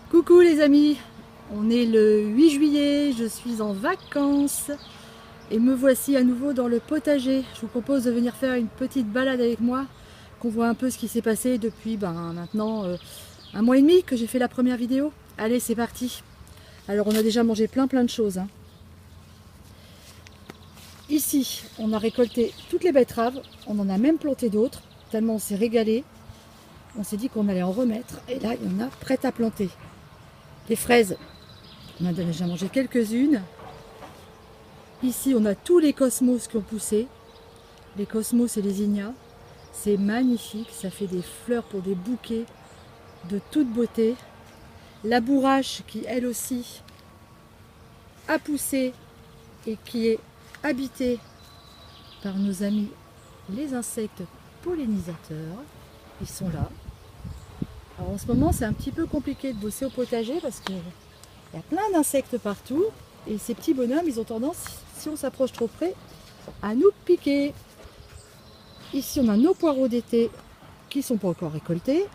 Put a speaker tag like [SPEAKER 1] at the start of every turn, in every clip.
[SPEAKER 1] Coucou les amis, on est le 8 juillet, je suis en vacances et me voici à nouveau dans le potager. Je vous propose de venir faire une petite balade avec moi, qu'on voit un peu ce qui s'est passé depuis maintenant un mois et demi que j'ai fait la première vidéo. Allez, c'est parti. Alors on a déjà mangé plein de choses, hein. Ici, on a récolté toutes les betteraves, on en a même planté d'autres, tellement on s'est régalé. On s'est dit qu'on allait en remettre et là il y en a prêtes à planter. Les fraises, on en a déjà mangé quelques-unes. Ici, on a tous les cosmos qui ont poussé. Les cosmos et les zinnias. C'est magnifique, ça fait des fleurs pour des bouquets de toute beauté. La bourrache qui, elle aussi, a poussé et qui est habitée par nos amis les insectes pollinisateurs. Ils sont là. Alors en ce moment, c'est un petit peu compliqué de bosser au potager parce qu'il y a plein d'insectes partout. Et ces petits bonhommes, ils ont tendance, si on s'approche trop près, à nous piquer. Ici, on a nos poireaux d'été qui ne sont pas encore récoltés.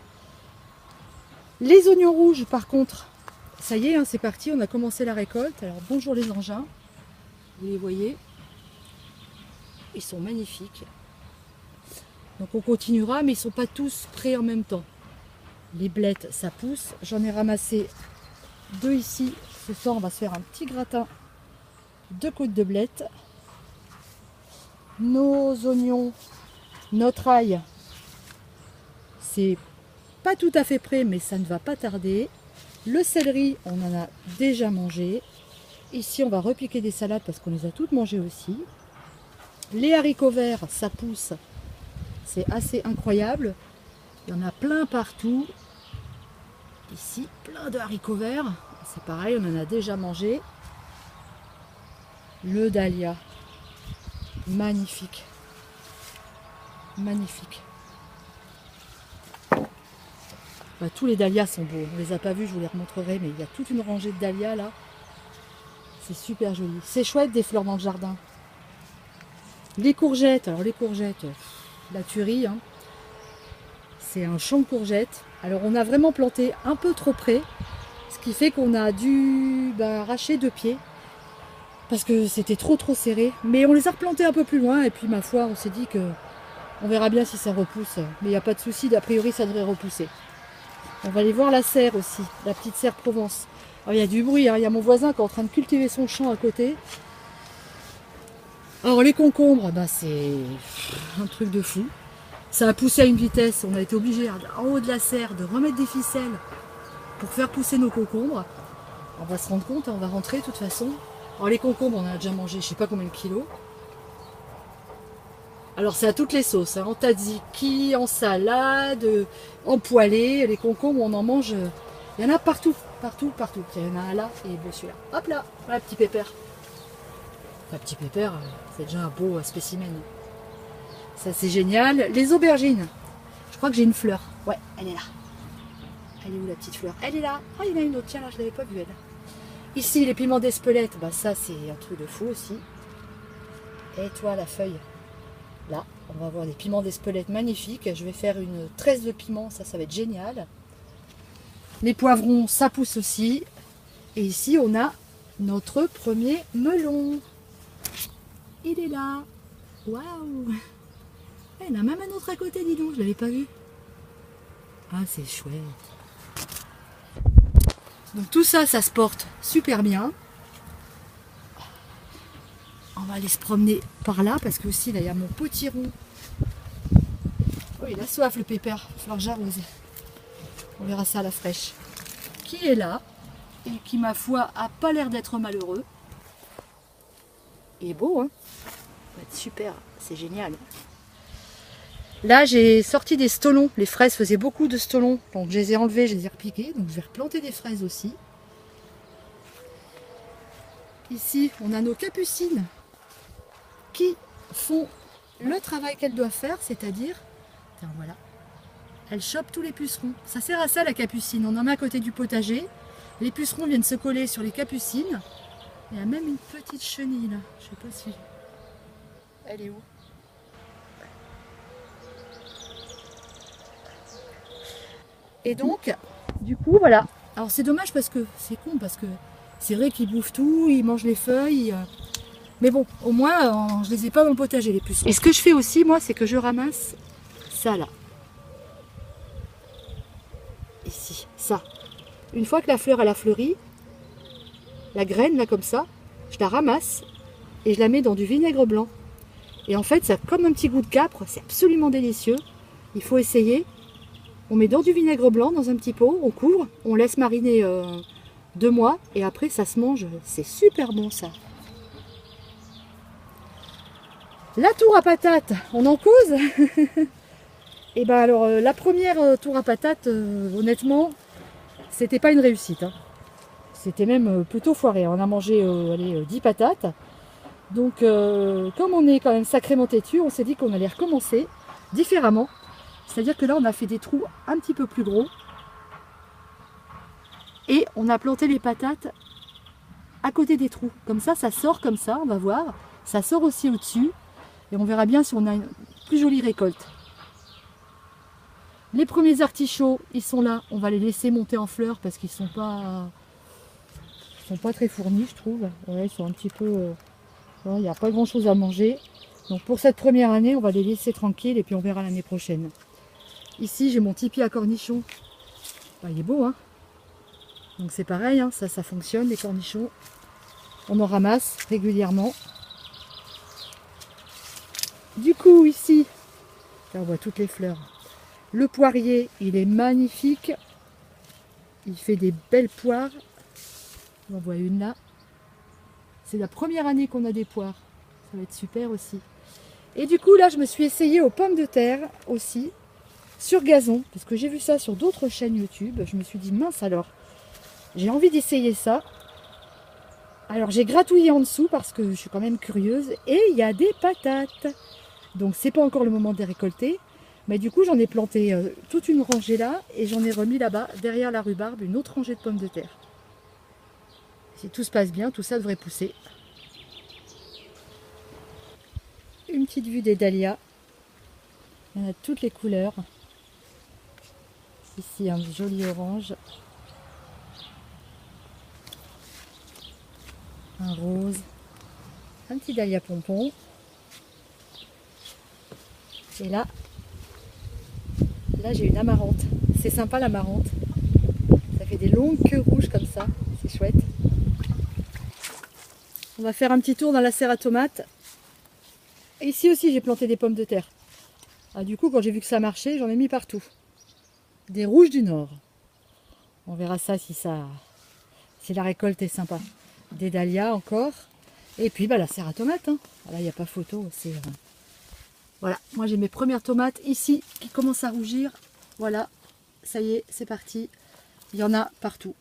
[SPEAKER 1] Les oignons rouges, par contre, ça y est, hein, c'est parti, on a commencé la récolte. Alors bonjour les engins, vous les voyez, ils sont magnifiques. Donc on continuera, mais ils ne sont pas tous prêts en même temps. Les blettes, ça pousse. J'en ai ramassé deux ici. Ce soir, on va se faire un petit gratin de côtes de blettes. Nos oignons, notre ail, c'est pas tout à fait prêt, mais ça ne va pas tarder. Le céleri, on en a déjà mangé. Ici, on va repiquer des salades parce qu'on les a toutes mangées aussi. Les haricots verts, ça pousse. C'est assez incroyable. Il y en a plein partout. Ici, plein de haricots verts. C'est pareil, on en a déjà mangé. Le dahlia. Magnifique. Magnifique. Bah, tous les dahlias sont beaux. On ne les a pas vus, je vous les remontrerai, mais il y a toute une rangée de dahlias là. C'est super joli. C'est chouette des fleurs dans le jardin. Les courgettes, alors les courgettes, la tuerie, hein. C'est un champ de courgettes. Alors on a vraiment planté un peu trop près, ce qui fait qu'on a dû arracher 2 pieds parce que c'était trop serré. Mais on les a replantés un peu plus loin et puis ma foi, on s'est dit que on verra bien si ça repousse. Mais il n'y a pas de souci, a priori ça devrait repousser. On va aller voir la serre aussi, la petite serre Provence. Alors, il y a du bruit, hein. Il y a mon voisin qui est en train de cultiver son champ à côté. Alors les concombres, c'est un truc de fou. Ça a poussé à une vitesse, on a été obligé en haut de la serre de remettre des ficelles pour faire pousser nos concombres. On va se rendre compte, on va rentrer de toute façon. Alors les concombres, on en a déjà mangé je sais pas combien de kilos. Alors c'est à toutes les sauces, hein, en tzatziki, en salade, en poêlée. Les concombres, on en mange, il y en a partout, partout. Il y en a un là et celui-là. Hop là, voilà petit pépère. Enfin petit pépère, c'est déjà un beau spécimen. Ça c'est génial. Les aubergines, je crois que j'ai une fleur. Ouais, elle est là. Elle est où la petite fleur? Elle est là. Ah, il y en a une autre, tiens là, je ne l'avais pas vue elle. Ici les piments d'Espelette, ça c'est un truc de fou aussi. Et toi la feuille. Là, on va avoir des piments d'Espelette magnifiques. Je vais faire une tresse de piment, ça va être génial. Les poivrons, ça pousse aussi. Et ici, on a notre premier melon. Il est là. Waouh! Il y en a même un autre à côté, dis donc, je ne l'avais pas vu. Ah, c'est chouette. Donc tout ça, ça se porte super bien. On va aller se promener par là parce que aussi là il y a mon potiron. Oh, il a soif le pépère, il va falloir que j'arrose. On verra ça à la fraîche. Qui est là et qui ma foi a pas l'air d'être malheureux. Il est beau, hein? Ça va être super, c'est génial. Là j'ai sorti des stolons, les fraises faisaient beaucoup de stolons, donc je les ai enlevés, je les ai repiqués, donc je vais replanter des fraises aussi. Ici on a nos capucines qui font le travail qu'elles doivent faire, c'est-à-dire, voilà, elles chopent tous les pucerons. Ça sert à ça la capucine, on en a à côté du potager. Les pucerons viennent se coller sur les capucines. Il y a même une petite chenille là, je sais pas si... Elle est où? Et donc, du coup, voilà, Alors c'est dommage parce que c'est con, parce que c'est vrai qu'ils bouffent tout, ils mangent les feuilles. Mais bon, au moins je les ai pas dans le potager les pucerons. Et ce que je fais aussi moi, c'est que je ramasse ça là. Ici, ça. Une fois que la fleur elle a fleuri, la graine là comme ça, je la ramasse et je la mets dans du vinaigre blanc. Et en fait, ça a comme un petit goût de capre, c'est absolument délicieux. Il faut essayer. On met dans du vinaigre blanc dans un petit pot, on couvre, on laisse mariner 2 mois et après ça se mange, c'est super bon ça. La tour à patates, on en cause. Et ben alors la première tour à patates, honnêtement, c'était pas une réussite. Hein. C'était même plutôt foiré. On a mangé 10 patates. Donc comme on est quand même sacrément têtu, on s'est dit qu'on allait recommencer différemment. C'est-à-dire que là on a fait des trous un petit peu plus gros. Et on a planté les patates à côté des trous. Comme ça sort comme ça, on va voir. Ça sort aussi au-dessus. Et on verra bien si on a une plus jolie récolte. Les premiers artichauts, ils sont là. On va les laisser monter en fleurs parce qu'ils sont pas très fournis, je trouve. Ouais, ils sont un petit peu... il n'y a pas grand chose à manger. Donc pour cette première année, on va les laisser tranquilles et puis on verra l'année prochaine. Ici, j'ai mon tipi à cornichons. Bah, il est beau, hein. Donc c'est pareil, hein, ça fonctionne, les cornichons. On en ramasse régulièrement. Du coup, ici, là, on voit toutes les fleurs. Le poirier, il est magnifique. Il fait des belles poires. On en voit une là. C'est la première année qu'on a des poires. Ça va être super aussi. Et du coup, là, je me suis essayée aux pommes de terre aussi, sur gazon. Parce que j'ai vu ça sur d'autres chaînes YouTube. Je me suis dit, mince alors, j'ai envie d'essayer ça. Alors, j'ai gratouillé en dessous parce que je suis quand même curieuse. Et il y a des patates. Donc, c'est pas encore le moment de les récolter. Mais du coup, j'en ai planté toute une rangée là. Et j'en ai remis là-bas, derrière la rhubarbe, une autre rangée de pommes de terre. Si tout se passe bien, tout ça devrait pousser. Une petite vue des dahlias. Il y en a toutes les couleurs. Ici, un joli orange. Un rose. Un petit dahlia pompon. Et là j'ai une amarante. C'est sympa l'amarante. Ça fait des longues queues rouges comme ça. C'est chouette. On va faire un petit tour dans la serre à tomates. Et ici aussi, j'ai planté des pommes de terre. Ah, du coup, quand j'ai vu que ça marchait, j'en ai mis partout. Des rouges du Nord. On verra ça si la récolte est sympa. Des dahlias encore. Et puis la serre à tomates. Hein. Là, il n'y a pas photo. Voilà, moi j'ai mes premières tomates ici qui commencent à rougir. Voilà, ça y est, c'est parti. Il y en a partout.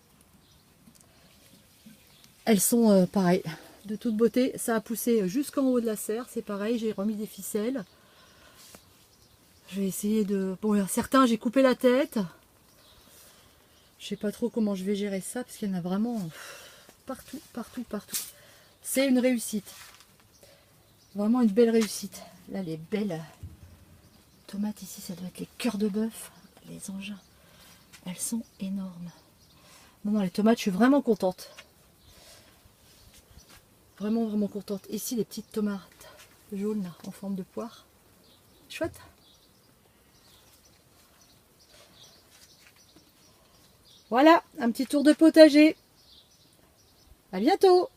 [SPEAKER 1] Elles sont pareilles, de toute beauté. Ça a poussé jusqu'en haut de la serre, c'est pareil, j'ai remis des ficelles. Je vais essayer de... Bon, certains, j'ai coupé la tête. Je sais pas trop comment je vais gérer ça, parce qu'il y en a vraiment partout, partout, partout. C'est une réussite. Vraiment une belle réussite. Là, les belles tomates ici, ça doit être les cœurs de bœuf, les engins. Elles sont énormes. Non, les tomates, je suis vraiment contente. Vraiment, vraiment contente. Ici, les petites tomates jaunes, là, en forme de poire. Chouette. Voilà, un petit tour de potager. À bientôt!